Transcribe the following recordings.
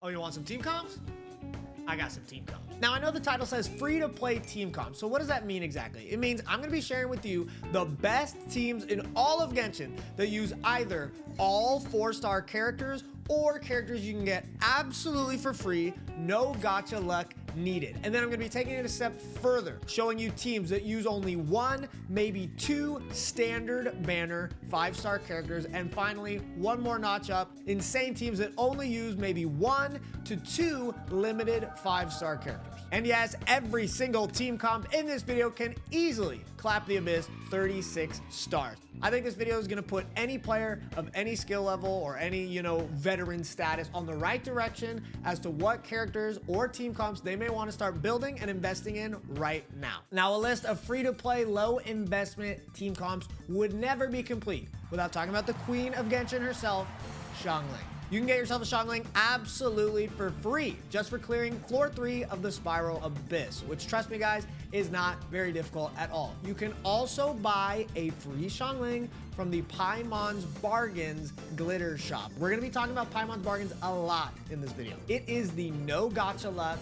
Oh, you want some team comps? I got some team comps. Now, I know the title says free to play team comps. So what does that mean exactly? It means I'm going to be sharing with you the best teams in all of Genshin that use either all 4-star characters or characters you can get absolutely for free, no gacha luck needed. And then I'm going to be taking it a step further, showing you teams that use only 1, maybe 2 standard banner 5-star characters, and finally one more notch up, insane teams that only use maybe 1 to 2 limited 5-star characters. And yes, every single team comp in this video can easily clap the abyss 36 stars. I think this video is going to put any player of any skill level or any, veteran status on the right direction as to what characters or team comps they may want to start building and investing in right now. Now, a list of free-to-play, low-investment team comps would never be complete without talking about the queen of Genshin herself, Xiangling. You can get yourself a Xiangling absolutely for free just for clearing floor 3 of the Spiral Abyss, which, trust me guys, is not very difficult at all. You can also buy a free Xiangling from the Paimon's Bargains glitter shop. We're going to be talking about Paimon's Bargains a lot in this video. It is the no gacha luck,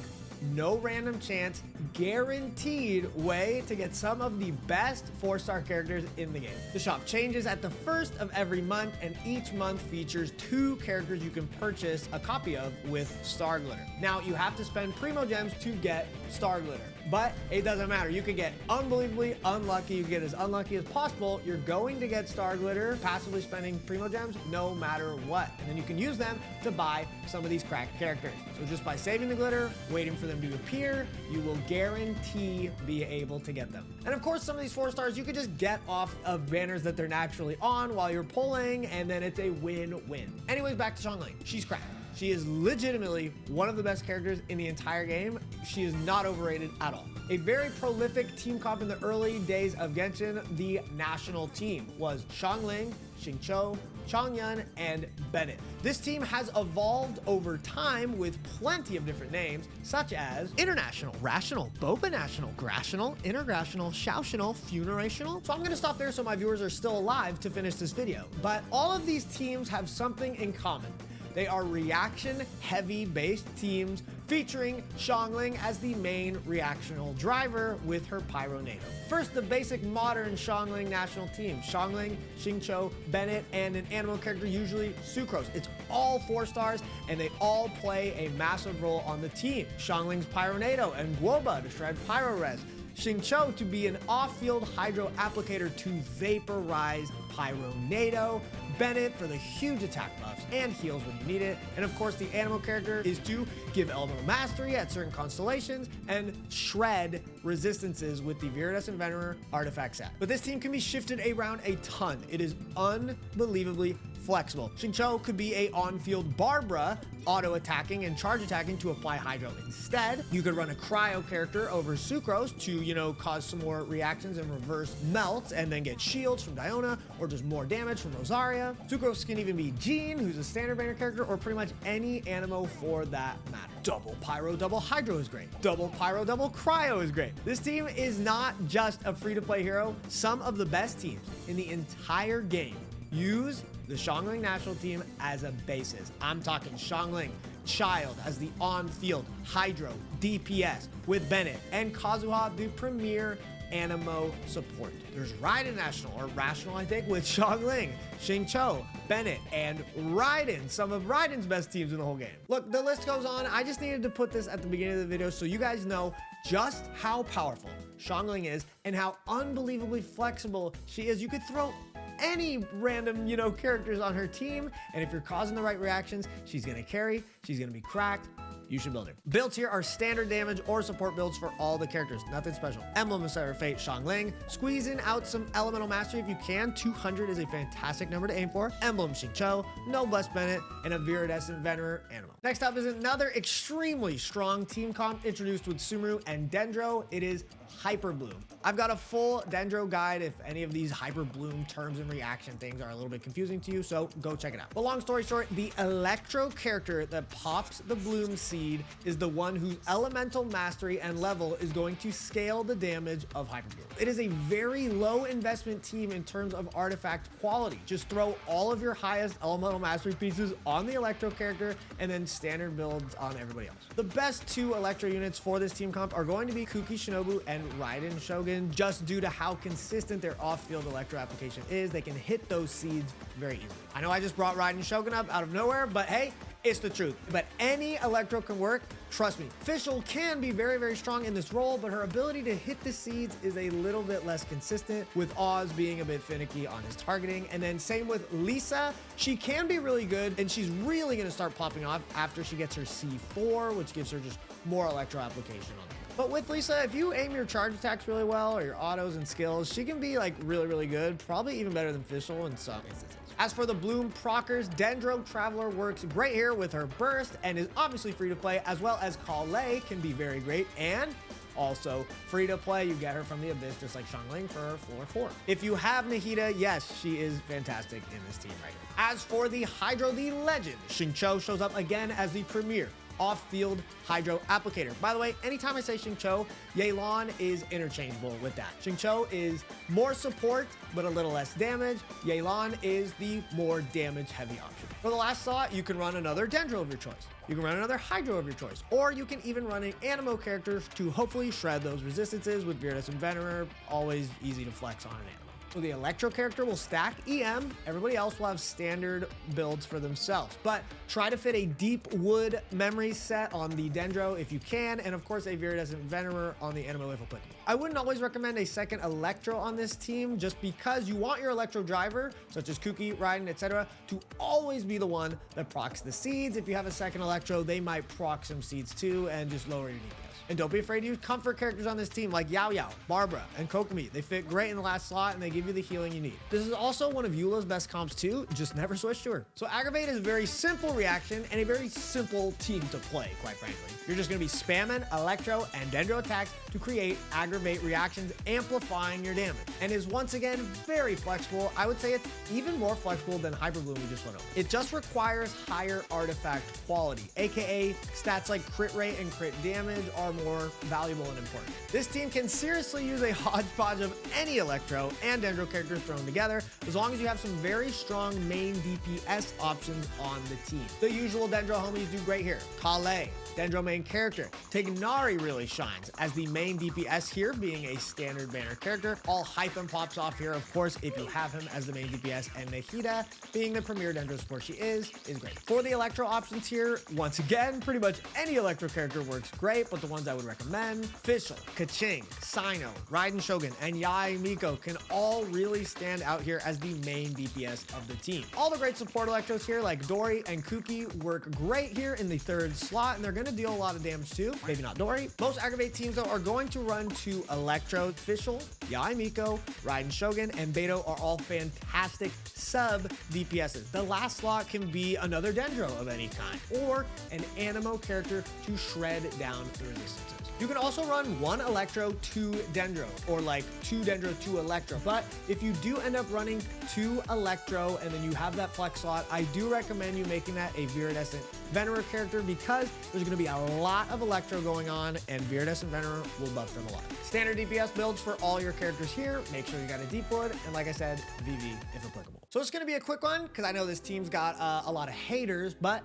no random chance, guaranteed way to get some of the best 4-star characters in the game. The shop changes at the first of every month, and each month features 2 characters you can purchase a copy of with Star Glitter. Now, you have to spend Primo Gems to get Star Glitter, but it doesn't matter. You can get unbelievably unlucky. You get as unlucky as possible. You're going to get Star Glitter, passively spending Primo Gems no matter what. And then you can use them to buy some of these cracked characters. So just by saving the glitter, waiting for them to appear, you will guarantee be able to get them. And of course, some of these 4-stars you could just get off of banners that they're naturally on while you're pulling, and then it's a win-win. Anyways, back to Xiangling. She's cracked. She is legitimately one of the best characters in the entire game. She is not overrated at all. A very prolific team comp in the early days of Genshin, the national team, was Xiangling, Xingqiu, Chongyun, and Bennett. This team has evolved over time with plenty of different names, such as International, Rational, Boba National, Grational, Intergrational, Xiaotional, Funerational. So I'm going to stop there so my viewers are still alive to finish this video. But all of these teams have something in common. They are reaction-heavy based teams featuring Xiangling as the main reactional driver with her Pyro NATO. First, the basic modern Xiangling national team. Xiangling, Xingqiu, Bennett, and an animal character, usually Sucrose. It's all 4-stars, and they all play a massive role on the team. Xiangling's Pyro NATO and Guoba to shred Pyro Res. Xingqiu to be an off-field hydro applicator to vaporize Pyro NATO. Bennett for the huge attack buffs and heals when you need it. And of course, the animal character is to give elemental mastery at certain constellations and shred resistances with the Viridescent Venerer artifact set. But this team can be shifted around a ton. It is unbelievably flexible. Xingqiu could be a on-field Barbara, auto-attacking and charge-attacking to apply Hydro instead. You could run a Cryo character over Sucrose to, cause some more reactions and reverse melts, and then get shields from Diona, or just more damage from Rosaria. Sucrose can even be Jean, who's a standard banner character, or pretty much any Animo for that matter. Double Pyro, double Hydro is great. Double Pyro, double Cryo is great. This team is not just a free-to-play hero. Some of the best teams in the entire game use the Xiangling national team as a basis. I'm talking Xiangling Child as the on-field Hydro DPS with Bennett, and Kazuha, the premier Animo support. There's Raiden National, or Rational, I think, with Xiangling, Xingqiu, Bennett, and Raiden, some of Raiden's best teams in the whole game. Look, the list goes on. I just needed to put this at the beginning of the video so you guys know just how powerful Xiangling is and how unbelievably flexible she is. You could throw any random, characters on her team, and if you're causing the right reactions, she's gonna carry, she's gonna be cracked. You should build her. Builds here are standard damage or support builds for all the characters. Nothing special. Emblem of Cyber Fate, Xiangling. Squeezing out some elemental mastery if you can. 200 is a fantastic number to aim for. Emblem Xingqiu, Noblesse Bennett, and a Viridescent Venerer Animo. Next up is another extremely strong team comp introduced with Sumeru and Dendro. It is Hyperbloom. I've got a full Dendro guide if any of these Hyperbloom terms and reaction things are a little bit confusing to you, so go check it out. But long story short, the Electro character that pops the Bloom seed seed is the one whose elemental mastery and level is going to scale the damage of Hyperbloom. It is a very low investment team in terms of artifact quality. Just throw all of your highest elemental mastery pieces on the Electro character and then standard builds on everybody else. The best 2 Electro units for this team comp are going to be Kuki Shinobu and Raiden Shogun, just due to how consistent their off-field Electro application is. They can hit those seeds very easily. I know I just brought Raiden Shogun up out of nowhere, but hey, it's the truth. But any Electro can work, trust me. Fischl can be very, very strong in this role, but her ability to hit the seeds is a little bit less consistent, with Oz being a bit finicky on his targeting. And then same with Lisa. She can be really good, and she's really going to start popping off after she gets her C4, which gives her just more Electro application on her. But with Lisa, if you aim your charge attacks really well, or your autos and skills, she can be like really, really good. Probably even better than Fischl in some instances. As for the Bloom proccers, Dendro Traveler works great here with her burst and is obviously free to play, as well as Kale can be very great and also free to play. You get her from the Abyss just like Xiangling for floor 4. If you have Nahida, yes, she is fantastic in this team right here. As for the Hydro, the legend, Xingqiu shows up again as the premier off-field Hydro applicator. By the way, anytime I say Xingqiu, Yelan is interchangeable with that. Xingqiu is more support, but a little less damage. Yelan is the more damage-heavy option. For the last slot, you can run another Dendro of your choice. You can run another Hydro of your choice, or you can even run an Animo character to hopefully shred those resistances with Viridescent Venerer. Always easy to flex on an Animo. So the Electro character will stack EM. Everybody else will have standard builds for themselves. But try to fit a deep wood memory set on the Dendro if you can, and of course a Viridescent Venerer on the Animo if applicable. I wouldn't always recommend a second Electro on this team, just because you want your Electro driver, such as Kuki, Raiden, etc., to always be the one that procs the seeds. If you have a second Electro, they might proc some seeds too and just lower your DPS. And don't be afraid to use comfort characters on this team like Yao Yao, Barbara, and Kokomi. They fit great in the last slot and they give you the healing you need. This is also one of Eulah's best comps too, just never switch to her. So Aggravate is a very simple reaction and a very simple team to play, quite frankly. You're just gonna be spamming Electro and Dendro attacks to create Aggravate reactions, amplifying your damage. And is once again very flexible. I would say it's even more flexible than Hyperbloom we just went over. It just requires higher artifact quality, aka stats like crit rate and crit damage are more valuable and important. This team can seriously use a hodgepodge of any Electro and Dendro characters thrown together, as long as you have some very strong main DPS options on the team. The usual Dendro homies do great here. Kale, Dendro main character. Tignari really shines as the main DPS here, being a standard banner character. All Hyphen pops off here, of course, if you have him as the main DPS, and Nahida, being the premier Dendro support she is great. For the Electro options here, once again, pretty much any Electro character works great, but the ones I would recommend, Fischl, Kaching, Sino, Raiden Shogun, and Yae Miko can all really stand out here as the main DPS of the team. All the great support Electros here, like Dori and Kuki, work great here in the third slot, and they're going to deal a lot of damage too. Maybe not Dori. Most Aggravate teams, though, are going to run 2 Electros. Fischl, Yae Miko, Raiden Shogun, and Beto are all fantastic sub DPSs. The last slot can be another Dendro of any kind, or an Animo character to shred down the resistances. You can also run 1 Electro, 2 Dendro, or like 2 Dendro, 2 Electro. But if you do end up running 2 Electro and then you have that flex slot, I do recommend you making that a Viridescent Venerer character, because there's going to be a lot of Electro going on and Viridescent Venerer will buff them a lot. Standard DPS builds for all your characters here. Make sure you got a deep wood, and like I said, VV if applicable. So it's going to be a quick one because I know this team's got a lot of haters, but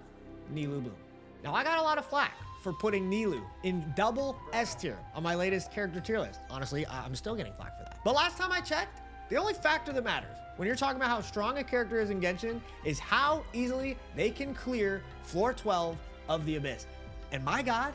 Nilou Bloom. Now I got a lot of flack for putting Nilou in double S tier on my latest character tier list. Honestly, I'm still getting flack for that. But last time I checked, the only factor that matters when you're talking about how strong a character is in Genshin is how easily they can clear floor 12 of the Abyss. And my God,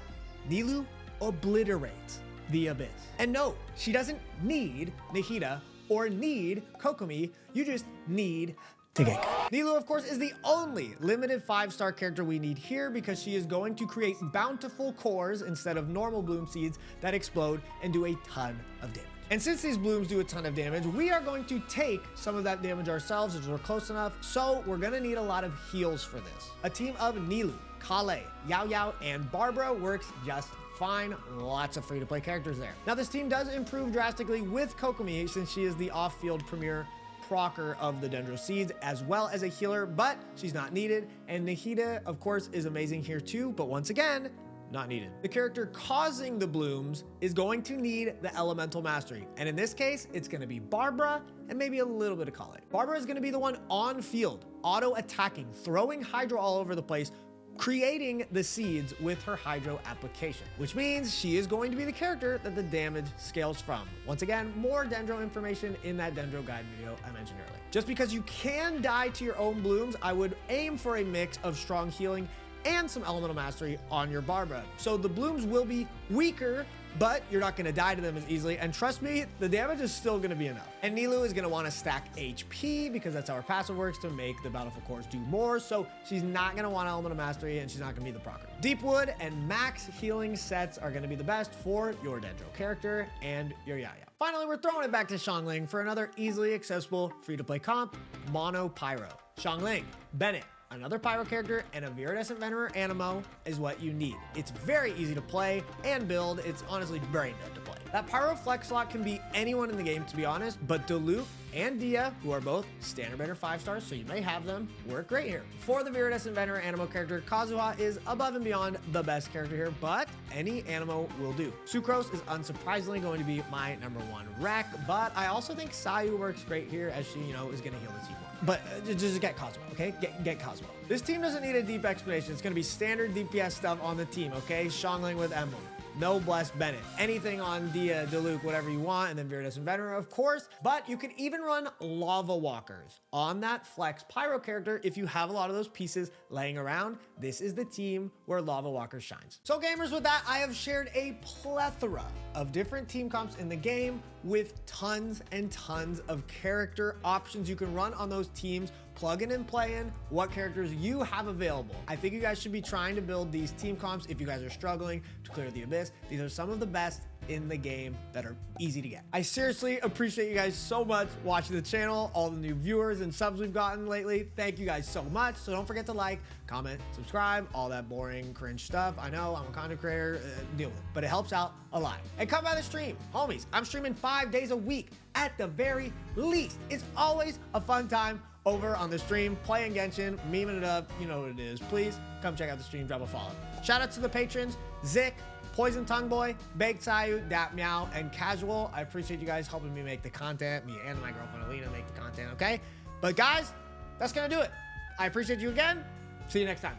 Nilou obliterates the Abyss. And no, she doesn't need Nahida or need Kokomi. You just need to gank. Nilou, of course, is the only limited 5-star character we need here, because she is going to create bountiful cores instead of normal bloom seeds that explode and do a ton of damage. And since these blooms do a ton of damage, we are going to take some of that damage ourselves as we're close enough, so we're gonna need a lot of heals for this. A team of Nilou, Kale, Yao Yao, and Barbara works just fine. Lots of free-to-play characters there. Now, this team does improve drastically with Kokomi, since she is the off-field premier procer of the Dendro seeds, as well as a healer, but she's not needed. And Nahida, of course, is amazing here too, but once again, not needed. The character causing the blooms is going to need the elemental mastery. And in this case, it's going to be Barbara and maybe a little bit of Kale. Barbara is going to be the one on field, auto attacking, throwing Hydro all over the place, creating the seeds with her Hydro application, which means she is going to be the character that the damage scales from. Once again, more Dendro information in that Dendro guide video I mentioned earlier. Just because you can die to your own blooms, I would aim for a mix of strong healing and some elemental mastery on your Barbara. So the blooms will be weaker, but you're not gonna die to them as easily. And trust me, the damage is still gonna be enough. And Nilou is gonna wanna stack HP because that's how her passive works to make the Bountiful Cores do more. So she's not gonna want elemental mastery and she's not gonna be the procer. Deepwood and max healing sets are gonna be the best for your Dendro character and your Yaya. Finally, we're throwing it back to Xiangling for another easily accessible free-to-play comp, Mono Pyro. Xiangling, Bennett, another Pyro character, and a Viridescent Venerer Animo is what you need. It's very easy to play and build. It's honestly very nut to play. That Pyro flex slot can be anyone in the game, to be honest, but Diluc and Dia, who are both standard banner 5 stars, so you may have them, work great here. For the Viridescent Venerer Animo character, Kazuha is above and beyond the best character here, but any Animo will do. Sucrose is unsurprisingly going to be my number 1 rec, but I also think Sayu works great here as she, is going to heal the team more. But just get Cosmo, okay? Get Cosmo. This team doesn't need a deep explanation. It's going to be standard DPS stuff on the team, okay? Xiangling with Emblem. No Blessed Bennett. Anything on Dia, Diluc, whatever you want, and then Viridescent Venerer, of course. But you can even run Lava Walkers on that flex Pyro character if you have a lot of those pieces laying around. This is the team where Lava Walker shines. So gamers, with that, I have shared a plethora of different team comps in the game with tons and tons of character options you can run on those teams. Plug in and play in what characters you have available. I think you guys should be trying to build these team comps if you guys are struggling to clear the abyss. These are some of the best in the game that are easy to get. I seriously appreciate you guys so much watching the channel, all the new viewers and subs we've gotten lately. Thank you guys so much. So don't forget to like, comment, subscribe, all that boring cringe stuff. I know I'm a content creator, deal with it, but it helps out a lot. And come by the stream, homies. I'm streaming 5 days a week at the very least. It's always a fun time over on the stream, playing Genshin, memeing it up, you know what it is. Please come check out the stream, drop a follow. Shout out to the patrons, Zik, Poison Tongue Boy, Baked Sayu, Dap Meow, and Casual. I appreciate you guys helping me make the content, me and my girlfriend Alina make the content, okay? But guys, that's gonna do it. I appreciate you again. See you next time.